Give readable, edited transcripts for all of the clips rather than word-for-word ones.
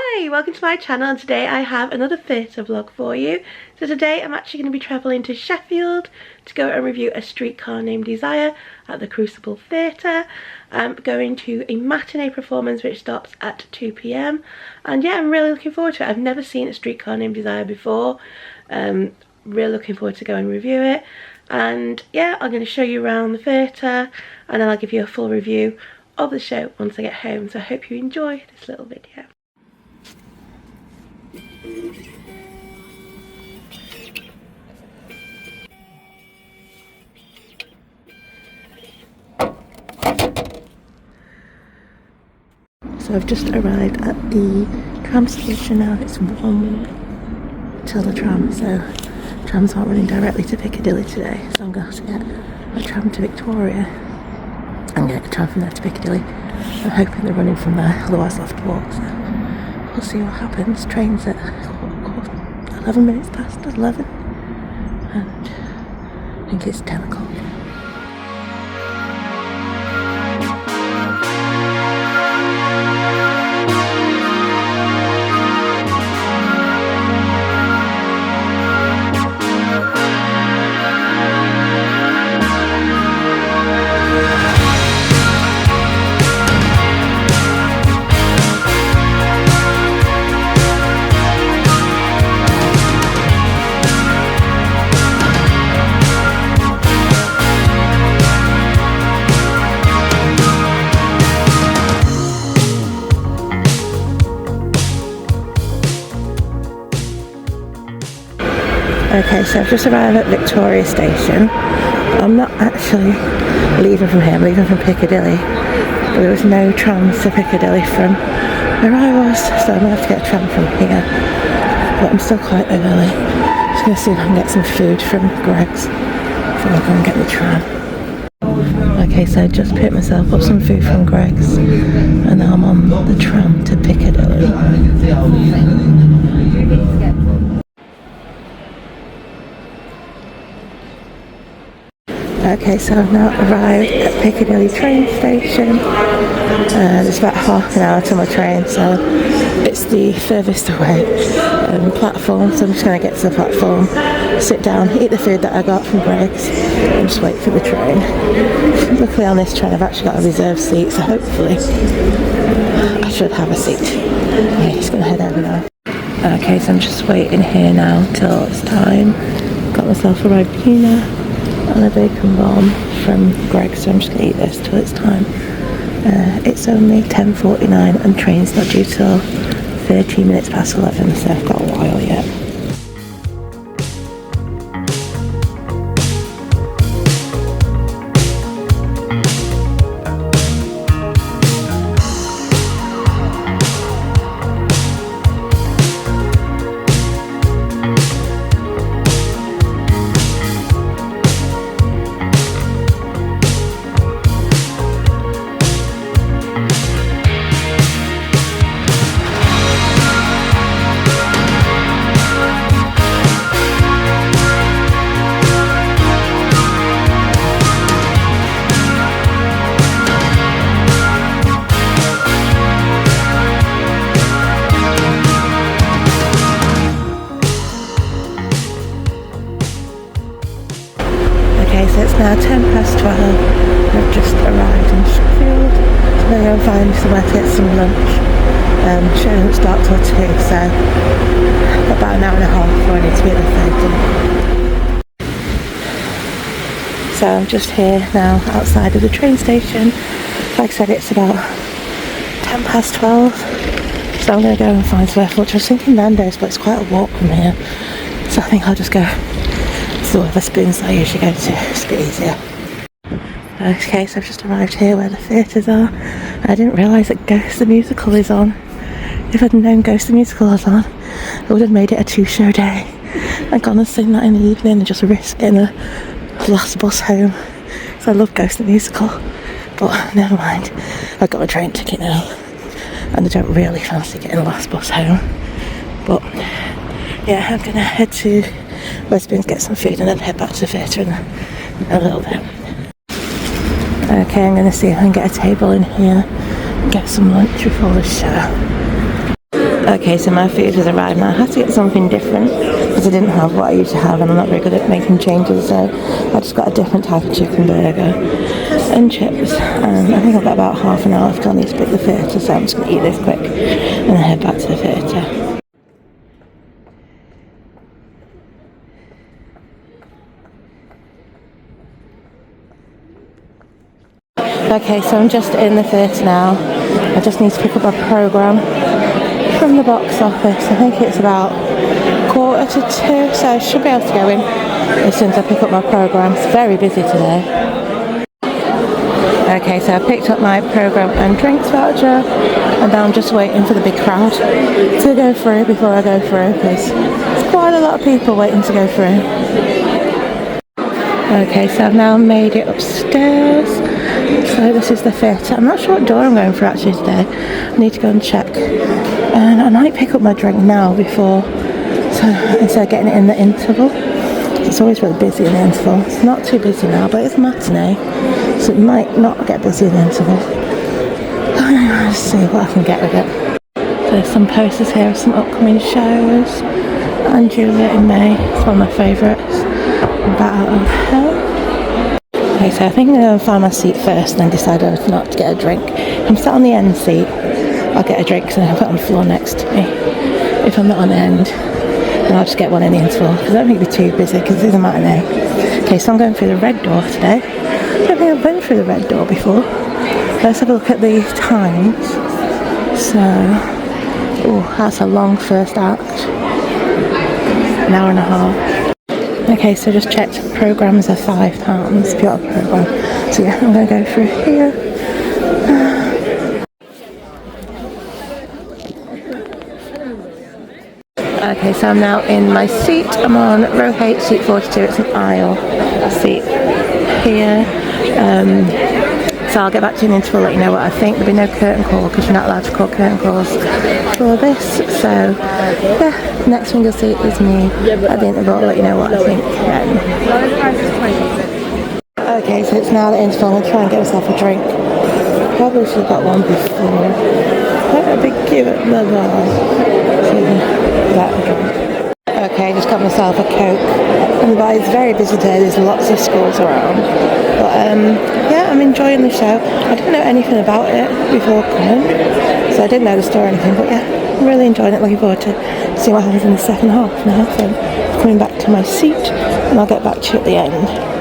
Hi, welcome to my channel, and today I have another theatre vlog for you. So today I'm actually going to be travelling to Sheffield to go and review A Streetcar Named Desire at the Crucible Theatre. I'm going to a matinee performance which starts at 2 p.m. and yeah, I'm really looking forward to it. I've never seen A Streetcar Named Desire before. Really looking forward to go and review it. And yeah, I'm going to show you around the theatre and then I'll give you a full review of the show once I get home. So I hope you enjoy this little video. So I've just arrived at the tram station now. It's 1 minute till the tram, so trams aren't running directly to Piccadilly today, so I'm going to have to get a tram to Victoria and get a tram from there to Piccadilly. I'm hoping they're running from there, otherwise I'll have to walk, so we'll see what happens. Train's at 11 minutes past 11 and I think it's 10 o'clock. Okay, so I've just arrived at Victoria Station. I'm not actually leaving from here, I'm leaving from Piccadilly. But there was no trams to Piccadilly from where I was, so I'm going to have to get a tram from here. But I'm still quite early. Just going to see if I can get some food from Greggs before I go and get the tram. Okay, so I just picked myself up some food from Greggs and now I'm on the tram to Piccadilly. Okay, so I've now arrived at Piccadilly train station. It's about half an hour to my train, so it's the furthest away platform, so I'm just going to get to the platform, sit down, eat the food that I got from Greggs and just wait for the train. Luckily on this train I've actually got a reserved seat, so hopefully I should have a seat. Okay, just going to head over now. Okay, so I'm just waiting here now till it's time. Got myself a Ribena and a bacon bomb from Greggs, so I'm just going to eat this till it's time. It's only 10:49 and train's not due till 13 minutes past 11, so I've got a while yet. Okay, so it's now 12:10. I've just arrived in Sheffield, so I'm going to go and find somewhere to get some lunch. Show doesn't start till 2, so I've got about an hour and a half before I need to be at the theatre. So I'm just here now outside of the train station. Like I said, it's about 12:10, so I'm going to go and find somewhere for lunch. I was thinking Nando's, but it's quite a walk from here, so I think I'll just go to the Wetherspoons that I usually go to. It's a bit easier. Okay, so I've just arrived here where the theatres are. I didn't realise that Ghost the Musical is on. If I'd known Ghost the Musical was on, I would have made it a 2-show day and gone and sing that in the evening and just risk getting a last bus home. So I love Ghost the Musical, but never mind. I've got a train ticket now and I don't really fancy getting the last bus home. But yeah, I'm going to head to Wetherspoons, get some food and then head back to the theatre in a little bit. Okay, I'm going to see if I can get a table in here and get some lunch before the show. Okay, so my food has arrived now. I had to get something different because I didn't have what I usually have, and I'm not very good at making changes, so I just got a different type of chicken burger and chips. I think I've got about half an hour left. I need to pick the theatre, so I'm just going to eat this quick and then head back to the theatre. Okay, so I'm just in the theatre now. I just need to pick up my programme from the box office. I think it's about 1:45, so I should be able to go in as soon as I pick up my programme. It's very busy today. Okay, so I picked up my programme and drinks voucher, and now I'm just waiting for the big crowd to go through before I go through, because there's quite a lot of people waiting to go through. Okay, so I've now made it upstairs. So this is the theatre. I'm not sure what door I'm going for actually today. I need to go and check. And I might pick up my drink now before, so instead of getting it in the interval. It's always really busy in the interval. It's not too busy now, but it's a matinee, so it might not get busy in the interval. Let's see what I can get with it. There's some posters here of some upcoming shows. And Julia in May. It's one of my favourites. Bat Out of Hell. Okay, so I think I'm going to find my seat first and then decide whether or not to get a drink. If I'm sat on the end seat, I'll get a drink, so then I'll put it on the floor next to me. If I'm not on the end, then I'll just get one in the interval, because I don't think it'll be too busy, because it is a matinee. Okay, so I'm going through the red door today. I don't think I've been through the red door before. Let's have a look at the times. So, oh, that's a long first act. An hour and a half. Okay, so just checked, programmes are £5 if you're on a programme. So yeah, I'm going to go through here. Okay, so I'm now in my seat. I'm on row H, seat 42. It's an aisle seat here. So I'll get back to an interval, let you know what I think. There'll be no curtain call because you're not allowed to call curtain calls for this. So yeah, next thing you'll see is me at the interval, let you know what I think then. Okay, so it's now the interval. I'm going to try and get myself a drink. Probably should have got one before. Quite a big queue at the bar. So that drink. Okay, just got myself a Coke. And the bar is very busy today, there's lots of schools around. But yeah, I'm enjoying the show. I didn't know anything about it before coming, so I didn't know the story or anything, but yeah, I'm really enjoying it. Looking forward to seeing what happens in the second half now. So I'm coming back to my seat and I'll get back to you at the end.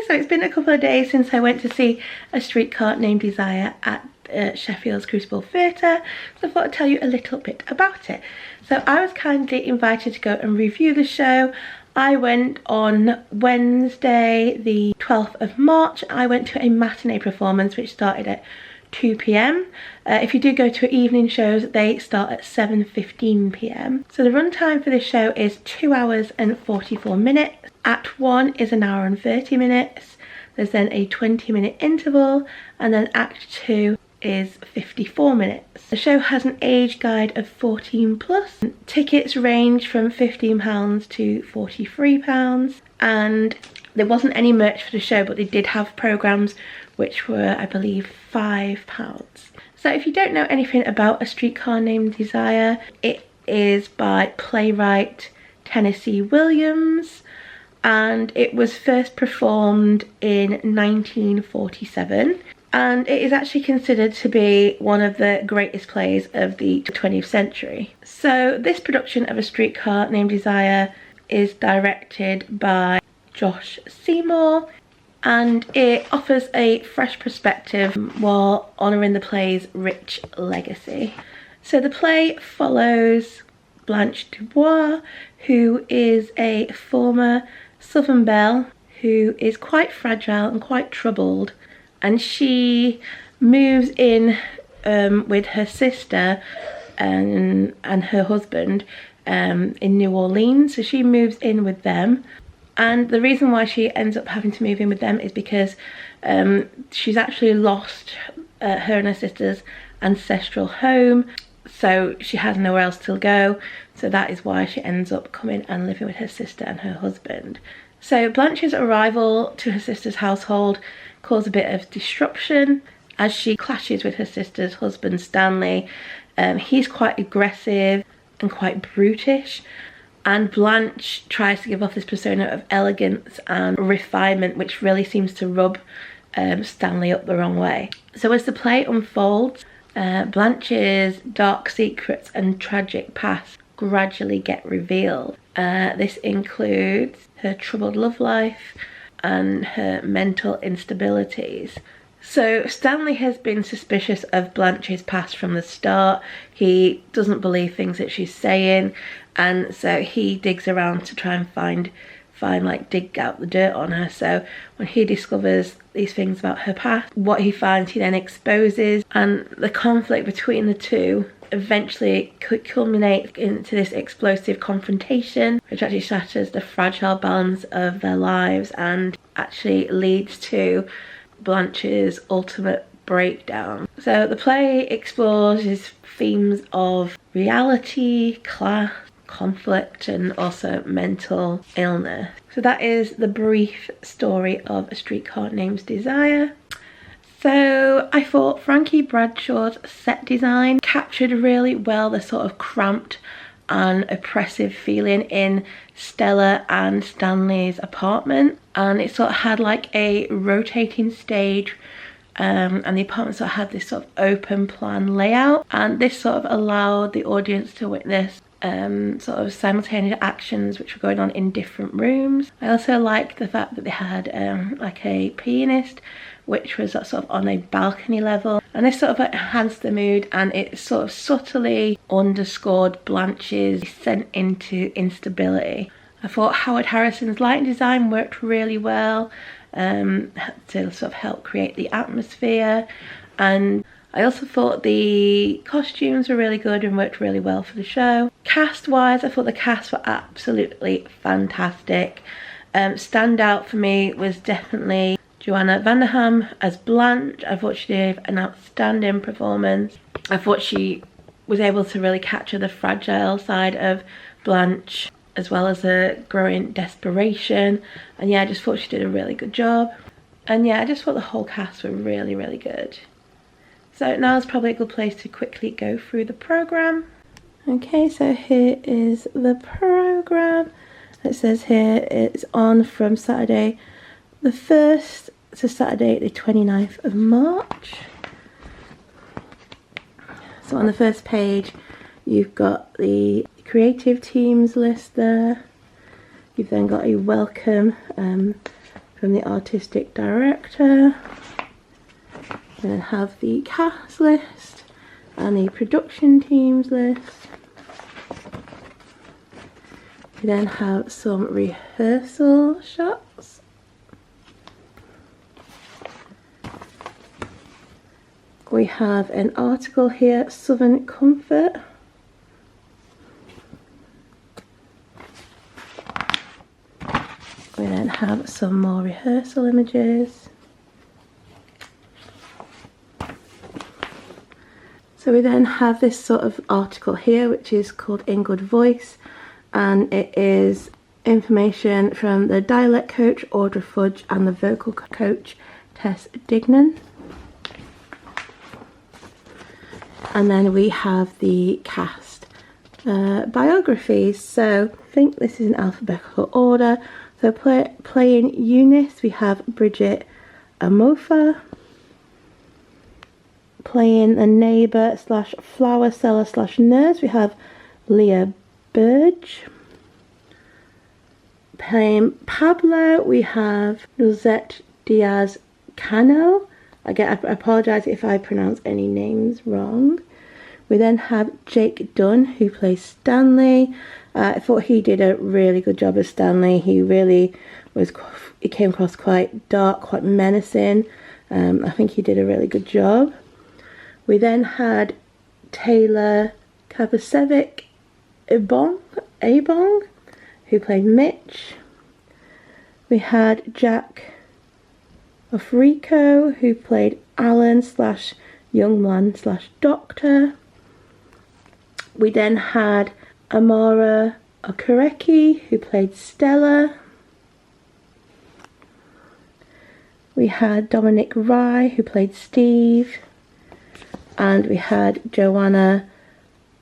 So it's been a couple of days since I went to see A Streetcar Named Desire at Sheffield's Crucible Theatre, so I thought I'd tell you a little bit about it. So I was kindly invited to go and review the show. I went on Wednesday the 12th of March. I went to a matinee performance which started at 2 p.m. If you do go to evening shows, they start at 7:15 p.m. So the runtime for this show is 2 hours and 44 minutes. Act 1 is an hour and 30 minutes. There's then a 20-minute interval, and then Act 2 is 54 minutes. The show has an age guide of 14 plus. Tickets range from £15 to £43, and there wasn't any merch for the show, but they did have programmes which were, I believe, £5. So if you don't know anything about A Streetcar Named Desire, it is by playwright Tennessee Williams, and it was first performed in 1947, and it is actually considered to be one of the greatest plays of the 20th century. So this production of A Streetcar Named Desire is directed by Josh Seymour, and it offers a fresh perspective while honouring the play's rich legacy. So the play follows Blanche Dubois, who is a former Southern belle who is quite fragile and quite troubled, and she moves in with her sister and her husband in New Orleans. So she moves in with them, and the reason why she ends up having to move in with them is because she's actually lost her and her sister's ancestral home, so she has nowhere else to go. So that is why she ends up coming and living with her sister and her husband. So Blanche's arrival to her sister's household caused a bit of disruption as she clashes with her sister's husband, Stanley. He's quite aggressive and quite brutish, and Blanche tries to give off this persona of elegance and refinement, which really seems to rub Stanley up the wrong way. So as the play unfolds, Blanche's dark secrets and tragic past gradually get revealed. This includes her troubled love life and her mental instabilities. So Stanley has been suspicious of Blanche's past from the start. He doesn't believe things that she's saying, and so he digs around to try and dig out the dirt on her. So when he discovers these things about her past, what he finds he then exposes, and the conflict between the two eventually culminates into this explosive confrontation, which actually shatters the fragile balance of their lives and actually leads to Blanche's ultimate breakdown. So the play explores these themes of reality, class, conflict, and also mental illness. So that is the brief story of A Streetcar Named Desire. So I thought Frankie Bradshaw's set design captured really well the sort of cramped and oppressive feeling in Stella and Stanley's apartment, and it sort of had like a rotating stage, and the apartment sort of had this sort of open plan layout, and this sort of allowed the audience to witness sort of simultaneous actions which were going on in different rooms. I also liked the fact that they had like a pianist which was sort of on a balcony level, and this sort of enhanced the mood, and it sort of subtly underscored Blanche's descent into instability. I thought Howard Harrison's lighting design worked really well to sort of help create the atmosphere, and I also thought the costumes were really good and worked really well for the show. Cast wise, I thought the cast were absolutely fantastic. Standout for me was definitely Joanna Vanderham as Blanche. I thought she gave an outstanding performance. I thought she was able to really capture the fragile side of Blanche as well as her growing desperation, and yeah, I just thought she did a really good job. And yeah, I just thought the whole cast were really, really good. So now is probably a good place to quickly go through the programme. Okay, so here is the programme. It says here it's on from Saturday the 1st to Saturday the 29th of March. So on the first page you've got the creative teams list there. You've then got a welcome from the artistic director. You then have the cast list and the production teams list. We then have some rehearsal shots. We have an article here, Southern Comfort. We then have some more rehearsal images. So we then have this sort of article here which is called In Good Voice, and it is information from the dialect coach Audra Fudge and the vocal coach Tess Dignan. And then we have the cast biographies. So I think this is in alphabetical order. So playing Eunice, we have Bridget Amofa. Playing the neighbour slash flower seller slash nurse, we have Leah Burge. Playing Pablo, we have Lizette Diaz Cano. Again, I apologise if I pronounce any names wrong. We then have Jake Dunn, who plays Stanley. I thought he did a really good job as Stanley. He really was, he came across quite dark, quite menacing. I think he did a really good job. We then had Taylor Kapasevic Abong, who played Mitch. We had Jack Ofrico, who played Alan slash young man slash doctor. We then had Amara Okereke, who played Stella. We had Dominic Rye, who played Steve. And we had Joanna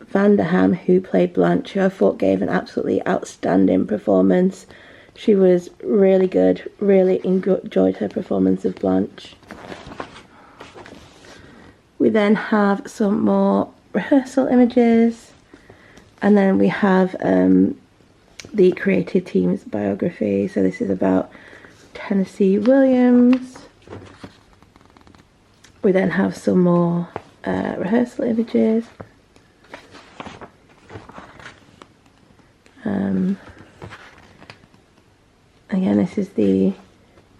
Vanderham, who played Blanche, who I thought gave an absolutely outstanding performance. She was really good, really enjoyed her performance of Blanche. We then have some more rehearsal images, and then we have the creative team's biography. So this is about Tennessee Williams. We then have some more rehearsal images. Again, this is the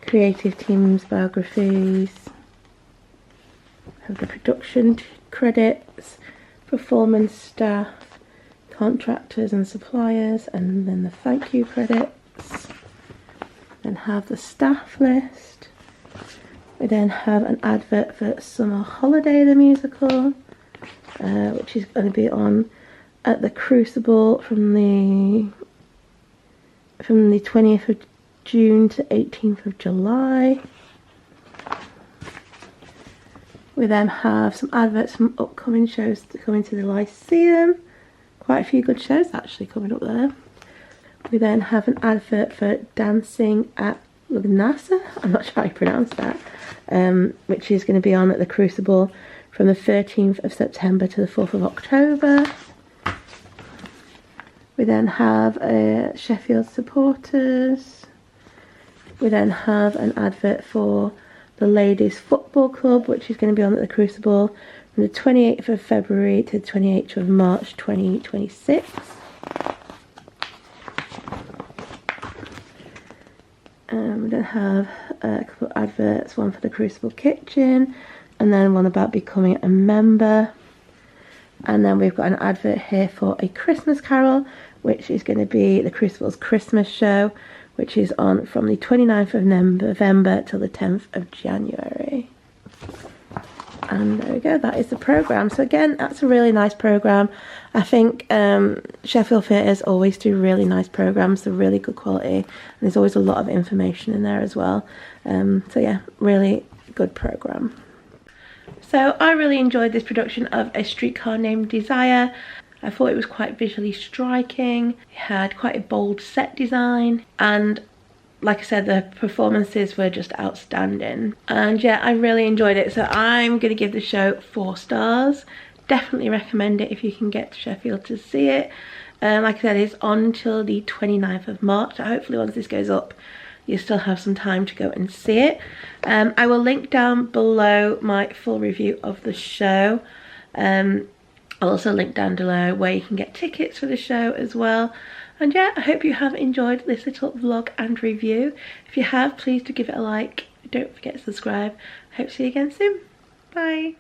creative team's biographies. Have the production credits, performance staff, contractors and suppliers, and then the thank you credits. Then have the staff list. We then have an advert for Summer Holiday the musical, which is going to be on at the Crucible from the 20th of June to 18th of July. We then have some adverts from upcoming shows coming to the Lyceum. Quite a few good shows actually coming up there. We then have an advert for Dancing at Lugnasa, I'm not sure how you pronounce that, which is going to be on at the Crucible from the 13th of September to the 4th of October. We then have Sheffield supporters. We then have an advert for the Ladies Football Club, which is going to be on at the Crucible from the 28th of February to the 28th of March 2026. We then have a couple of adverts, one for the Crucible Kitchen, and then one about becoming a member. And then we've got an advert here for A Christmas Carol, which is going to be the Crucible's Christmas show, which is on from the 29th of November till the 10th of January. And there we go, that is the programme. So again, that's a really nice programme. I think Sheffield Theatres always do really nice programmes, they're really good quality, and there's always a lot of information in there as well. So yeah, really good programme. So I really enjoyed this production of A Streetcar Named Desire. I thought it was quite visually striking. It had quite a bold set design, and like I said, the performances were just outstanding. And yeah, I really enjoyed it. So I'm going to give the show 4 stars. Definitely recommend it if you can get to Sheffield to see it. Like I said, it's on till the 29th of March. So hopefully once this goes up, you still have some time to go and see it. I will link down below my full review of the show. I'll also link down below where you can get tickets for the show as well. And yeah, I hope you have enjoyed this little vlog and review. If you have, please do give it a like. Don't forget to subscribe. Hope to see you again soon. Bye.